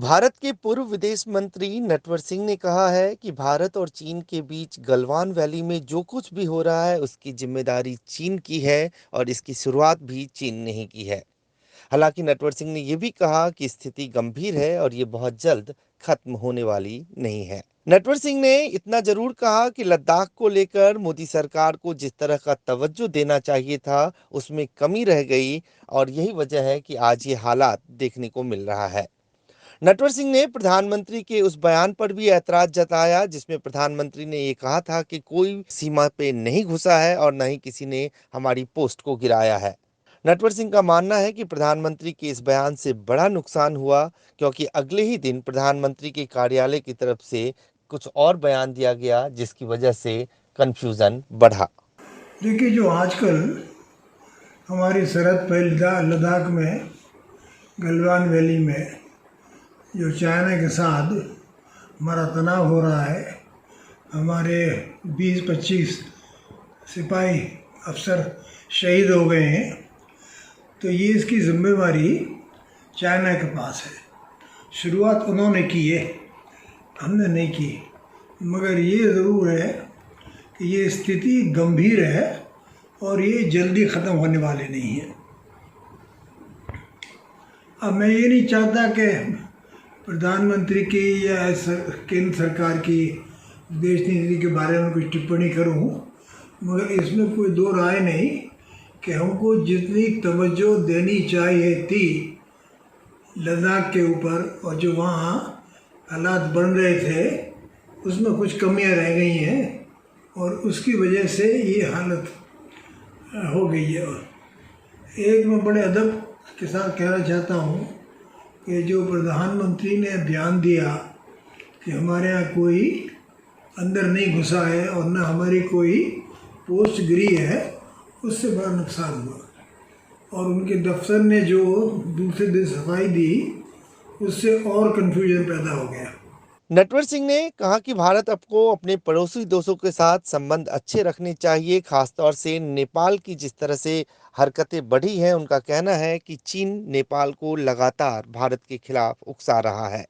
भारत के पूर्व विदेश मंत्री नटवर सिंह ने कहा है कि भारत और चीन के बीच गलवान वैली में जो कुछ भी हो रहा है उसकी जिम्मेदारी चीन की है और इसकी शुरुआत भी चीन ने ही की है। हालांकि नटवर सिंह ने यह भी कहा कि स्थिति गंभीर है और ये बहुत जल्द खत्म होने वाली नहीं है। नटवर सिंह ने इतना जरूर कहा कि लद्दाख को लेकर मोदी सरकार को जिस तरह का तवज्जो देना चाहिए था उसमें कमी रह गई और यही वजह है कि आज ये हालात देखने को मिल रहा है। नटवर सिंह ने प्रधानमंत्री के उस बयान पर भी ऐतराज जताया जिसमें प्रधानमंत्री ने ये कहा था कि कोई सीमा पे नहीं घुसा है और न ही किसी ने हमारी पोस्ट को गिराया है। नटवर सिंह का मानना है कि प्रधानमंत्री के इस बयान से बड़ा नुकसान हुआ क्योंकि अगले ही दिन प्रधानमंत्री के कार्यालय की तरफ से कुछ और बयान दिया गया जिसकी वजह से कंफ्यूजन बढ़ा। देखिए, जो आजकल हमारी सरहद पर लद्दाख में गलवान वैली में जो चाइना के साथ हमारा तनाव हो रहा है, हमारे 20-25 सिपाही अफसर शहीद हो गए हैं, तो ये इसकी जिम्मेवारी चाइना के पास है। शुरुआत उन्होंने की है, हमने नहीं की। मगर ये ज़रूर है कि ये स्थिति गंभीर है और ये जल्दी ख़त्म होने वाली नहीं है। अब मैं ये नहीं चाहता कि प्रधानमंत्री की या केंद्र सरकार की विदेश नीति के बारे में कुछ टिप्पणी करूं, मगर इसमें कोई दो राय नहीं कि हमको जितनी तवज्जो देनी चाहिए थी लद्दाख के ऊपर और जो वहाँ हालात बन रहे थे उसमें कुछ कमियां रह गई हैं और उसकी वजह से ये हालत हो गई है। एक मैं बड़े अदब के साथ कहना चाहता हूँ कि जो प्रधानमंत्री ने बयान दिया कि हमारे यहाँ कोई अंदर नहीं घुसा है और न हमारी कोई पोस्ट गिरी है, उससे बड़ा नुकसान हुआ। और उनके दफ्तर ने जो दूसरे दिन सफाई दी उससे और कन्फ्यूजन पैदा हो गया। नटवर सिंह ने कहा कि भारत को अपने पड़ोसी देशों के साथ संबंध अच्छे रखने चाहिए, खासतौर से नेपाल की जिस तरह से हरकतें बढ़ी हैं। उनका कहना है कि चीन नेपाल को लगातार भारत के खिलाफ उकसा रहा है।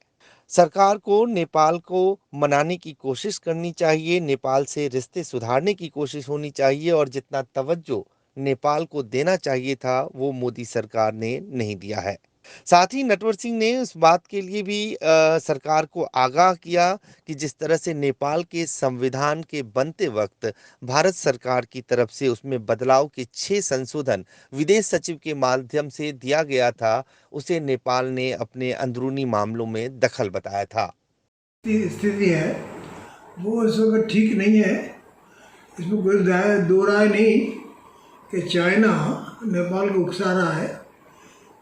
सरकार को नेपाल को मनाने की कोशिश करनी चाहिए, नेपाल से रिश्ते सुधारने की कोशिश होनी चाहिए और जितना तवज्जो नेपाल को देना चाहिए था वो मोदी सरकार ने नहीं दिया है। साथ ही नटवर सिंह ने उस बात के लिए भी सरकार को आगाह किया कि जिस तरह से नेपाल के संविधान के बनते वक्त भारत सरकार की तरफ से उसमें बदलाव के 6 संशोधन विदेश सचिव के माध्यम से दिया गया था, उसे नेपाल ने अपने अंदरूनी मामलों में दखल बताया था। स्थिति है वो इस वक्त ठीक नहीं है। इसमें कोई दो राय नहीं कि चाइना नेपाल को उकसा रहा है,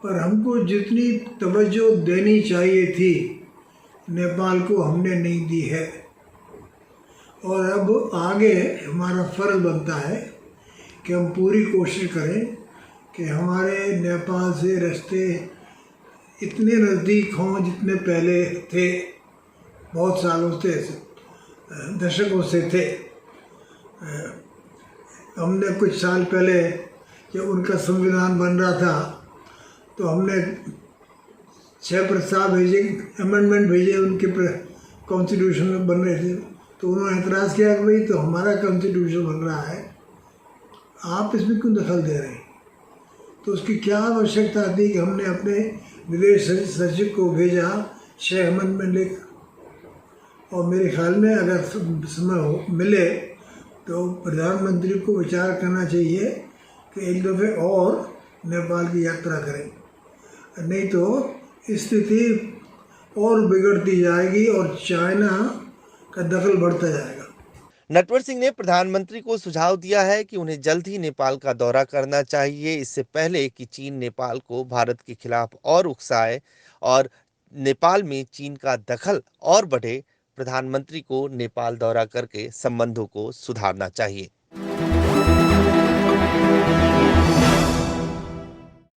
पर हमको जितनी तवज्जो देनी चाहिए थी नेपाल को हमने नहीं दी है। और अब आगे हमारा फ़र्ज़ बनता है कि हम पूरी कोशिश करें कि हमारे नेपाल से रास्ते इतने नज़दीक हों जितने पहले थे, बहुत सालों से, दशकों से थे। हमने कुछ साल पहले जब उनका संविधान बन रहा था तो हमने 6 प्रस्ताव भेजे, अमेंडमेंट भेजे उनके कॉन्स्टिट्यूशन में बन रहे थे, तो उन्होंने एतराज़ किया कि भाई तो हमारा कॉन्स्टिट्यूशन बन रहा है, आप इसमें क्यों दखल दे रहे हैं। तो उसकी क्या आवश्यकता थी कि हमने अपने विदेश सचिव को भेजा 6 अमेंडमेंट लेकर। और मेरे ख्याल में अगर समय मिले तो प्रधानमंत्री को विचार करना चाहिए कि एक दफ़े और नेपाल की यात्रा करें, नहीं तो स्थिति और बिगड़ती जाएगी और चाइना का दखल बढ़ता जाएगा। नटवर सिंह ने प्रधानमंत्री को सुझाव दिया है कि उन्हें जल्द ही नेपाल का दौरा करना चाहिए, इससे पहले कि चीन नेपाल को भारत के खिलाफ और उकसाए और नेपाल में चीन का दखल और बढ़े। प्रधानमंत्री को नेपाल दौरा करके संबंधों को सुधारना चाहिए।